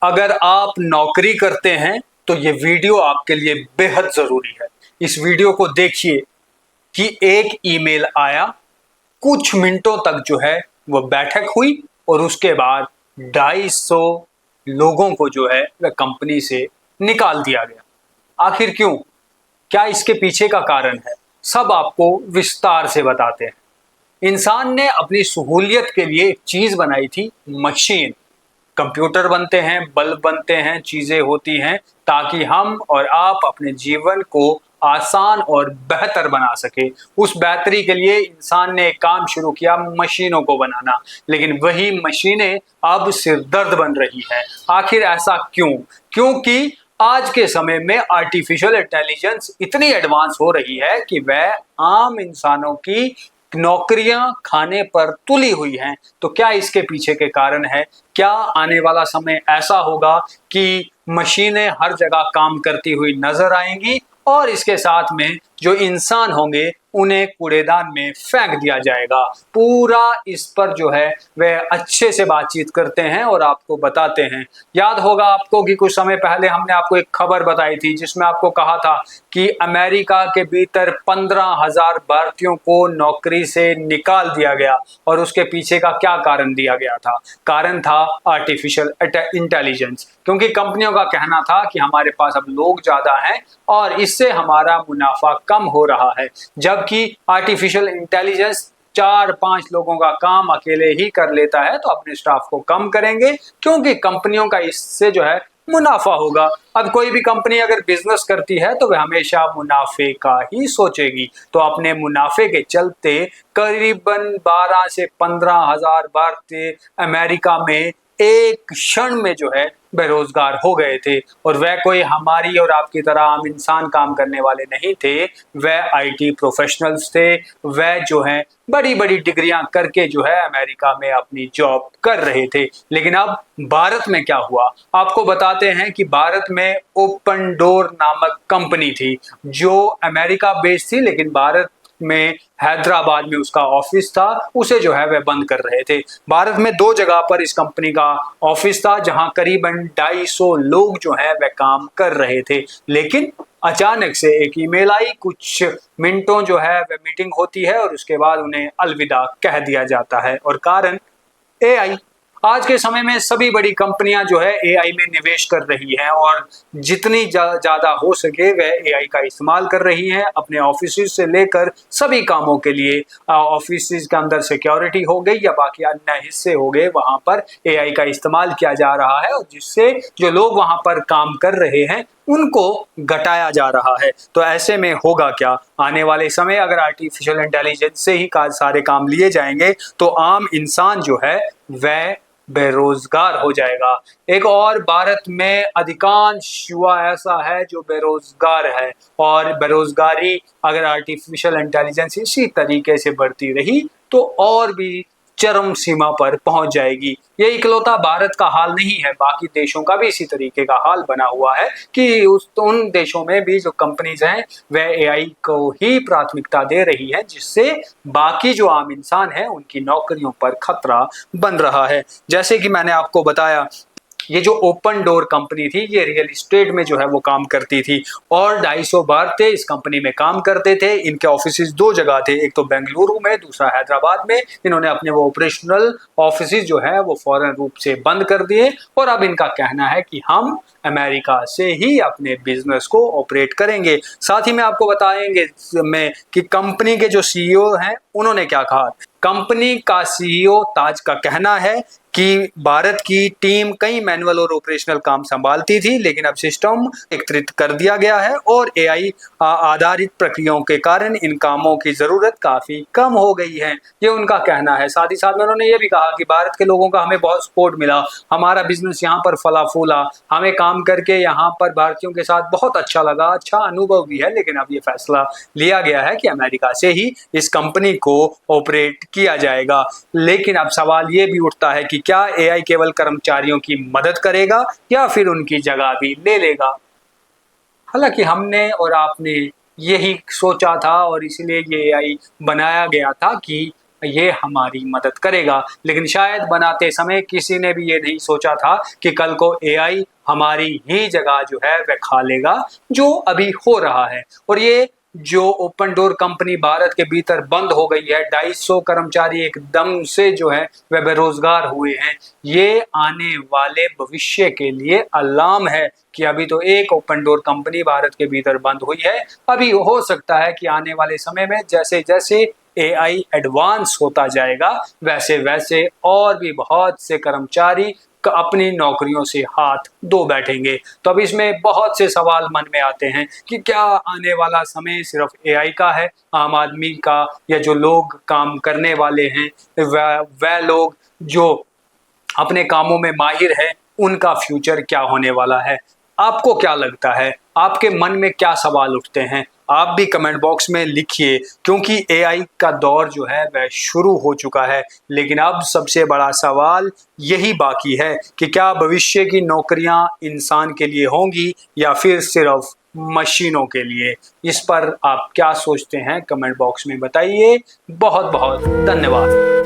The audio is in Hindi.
अगर आप नौकरी करते हैं तो ये वीडियो आपके लिए बेहद जरूरी है। इस वीडियो को देखिए कि एक ईमेल आया, कुछ मिनटों तक जो है वो बैठक हुई और उसके बाद 250 लोगों को जो है वह कंपनी से निकाल दिया गया। आखिर क्यों? क्या इसके पीछे का कारण है? सब आपको विस्तार से बताते हैं। इंसान ने अपनी सहूलियत के लिए एक चीज बनाई थी, मशीन। कंप्यूटर बनते हैं, बल्ब बनते हैं, चीजें होती हैं ताकि हम और आप अपने जीवन को आसान और बेहतर बना सके। उस बेहतरी के लिए इंसान ने एक काम शुरू किया, मशीनों को बनाना। लेकिन वही मशीनें अब सिरदर्द बन रही है। आखिर ऐसा क्यों? क्योंकि आज के समय में आर्टिफिशियल इंटेलिजेंस इतनी एडवांस हो रही है कि वह आम इंसानों की नौकरियां खाने पर तुली हुई हैं। तो क्या इसके पीछे के कारण है? क्या आने वाला समय ऐसा होगा कि मशीनें हर जगह काम करती हुई नजर आएंगी और इसके साथ में जो इंसान होंगे उन्हें कूड़ेदान में फेंक दिया जाएगा? पूरा इस पर जो है वह अच्छे से बातचीत करते हैं और आपको बताते हैं। याद होगा आपको कि कुछ समय पहले हमने आपको एक खबर बताई थी जिसमें आपको कहा था कि अमेरिका के भीतर 15,000 भारतीयों को नौकरी से निकाल दिया गया। और उसके पीछे का क्या कारण दिया गया था? कारण था आर्टिफिशियल इंटेलिजेंस। क्योंकि कंपनियों का कहना था कि हमारे पास अब लोग ज्यादा हैं और इससे हमारा मुनाफा कम हो रहा है, जबकि आर्टिफिशियल इंटेलिजेंस 4-5 लोगों का काम अकेले ही कर लेता है। तो अपने स्टाफ को कम करेंगे क्योंकि कंपनियों का इससे जो है मुनाफा होगा। अब कोई भी कंपनी अगर बिजनेस करती है तो वह हमेशा मुनाफे का ही सोचेगी। तो अपने मुनाफे के चलते करीबन 12 से 15,000 भारतीय अमेरिका में एक क्षण में जो है बेरोजगार हो गए थे। और वह कोई हमारी और आपकी तरह आम इंसान काम करने वाले नहीं थे, वह आईटी प्रोफेशनल्स थे। वह जो है बड़ी बड़ी डिग्रियां करके जो है अमेरिका में अपनी जॉब कर रहे थे। लेकिन अब भारत में क्या हुआ आपको बताते हैं कि भारत में ओपन डोर नामक कंपनी थी जो अमेरिका बेस्ड थी, लेकिन भारत में हैदराबाद में उसका ऑफिस था। उसे जो है वह बंद कर रहे थे। भारत में 2 जगह पर इस कंपनी का ऑफिस था जहां करीबन 250 लोग जो है वह काम कर रहे थे। लेकिन अचानक से एक ईमेल आई, कुछ मिनटों जो है वह मीटिंग होती है और उसके बाद उन्हें अलविदा कह दिया जाता है। और कारण एआई। आज के समय में सभी बड़ी कंपनियां जो है एआई में निवेश कर रही हैं और जितनी ज्यादा हो सके वह एआई का इस्तेमाल कर रही हैं अपने ऑफिस से लेकर सभी कामों के लिए। ऑफिस के अंदर सिक्योरिटी हो गई या बाकी अन्य हिस्से हो गए, वहां पर एआई का इस्तेमाल किया जा रहा है और जिससे जो लोग वहां पर काम कर रहे हैं उनको घटाया जा रहा है। तो ऐसे में होगा क्या? आने वाले समय अगर आर्टिफिशियल इंटेलिजेंस से ही सारे काम लिए जाएंगे तो आम इंसान जो है वह बेरोजगार हो जाएगा। एक और, भारत में अधिकांश युवा ऐसा है जो बेरोजगार है और बेरोजगारी अगर आर्टिफिशियल इंटेलिजेंस इसी तरीके से बढ़ती रही तो और भी चरम सीमा पर पहुंच जाएगी। ये इकलौता भारत का हाल नहीं है, बाकी देशों का भी इसी तरीके का हाल बना हुआ है कि उन देशों में भी जो कंपनीज हैं वह एआई को ही प्राथमिकता दे रही है, जिससे बाकी जो आम इंसान है उनकी नौकरियों पर खतरा बन रहा है। जैसे कि मैंने आपको बताया, ये जो ओपन डोर कंपनी थी ये रियल एस्टेट में जो है वो काम करती थी और 250 भारतीय इस कंपनी में काम करते थे। इनके ऑफिस 2 जगह थे, एक तो बेंगलुरु में, दूसरा हैदराबाद में। इन्होंने अपने वो ऑपरेशनल ऑफिस जो है वो फौरन रूप से बंद कर दिए और अब इनका कहना है कि हम अमेरिका से ही अपने बिजनेस को ऑपरेट करेंगे। साथ ही में आपको बताएंगे में कि कंपनी के जो सीईओ हैं उन्होंने क्या कहा। कंपनी का सीईओ ताज का कहना है कि भारत की टीम कई मैनुअल और ऑपरेशनल काम संभालती थी, लेकिन अब सिस्टम एकत्रित कर दिया गया है और एआई आधारित प्रक्रियाओं के कारण इन कामों की जरूरत काफी कम हो गई है, ये उनका कहना है। साथ ही साथ में उन्होंने ये भी कहा कि भारत के लोगों का हमें बहुत सपोर्ट मिला, हमारा बिजनेस यहाँ पर फला फूला, हमें काम करके यहाँ पर भारतीयों के साथ बहुत अच्छा लगा, अच्छा अनुभव भी है। लेकिन अब ये फैसला लिया गया है कि अमेरिका से ही इस कंपनी को ऑपरेट किया जाएगा। लेकिन अब सवाल ये भी उठता है कि क्या एआई केवल कर्मचारियों की मदद करेगा या फिर उनकी जगह भी ले लेगा? हालांकि हमने और आपने यही सोचा था और इसलिए ये एआई बनाया गया था कि ये हमारी मदद करेगा। लेकिन शायद बनाते समय किसी ने भी ये नहीं सोचा था कि कल को एआई हमारी ही जगह जो है वह खा लेगा, जो अभी हो रहा है। और ये जो ओपन डोर कंपनी भारत के भीतर बंद हो गई है, 250 कर्मचारी एकदम से जो है वह बेरोजगार हुए हैं, ये आने वाले भविष्य के लिए अलार्म है कि अभी तो एक ओपन डोर कंपनी भारत के भीतर बंद हुई है। अभी हो सकता है कि आने वाले समय में जैसे जैसे एआई एडवांस होता जाएगा वैसे वैसे और भी बहुत से कर्मचारी अपनी नौकरियों से हाथ धो बैठेंगे। तो अब इसमें बहुत से सवाल मन में आते हैं कि क्या आने वाला समय सिर्फ एआई का है, आम आदमी का, या जो लोग काम करने वाले हैं वह लोग जो अपने कामों में माहिर है उनका फ्यूचर क्या होने वाला है। आपको क्या लगता है, आपके मन में क्या सवाल उठते हैं, आप भी कमेंट बॉक्स में लिखिए, क्योंकि एआई का दौर जो है वह शुरू हो चुका है। लेकिन अब सबसे बड़ा सवाल यही बाकी है कि क्या भविष्य की नौकरियां इंसान के लिए होंगी या फिर सिर्फ मशीनों के लिए। इस पर आप क्या सोचते हैं कमेंट बॉक्स में बताइए। बहुत बहुत धन्यवाद।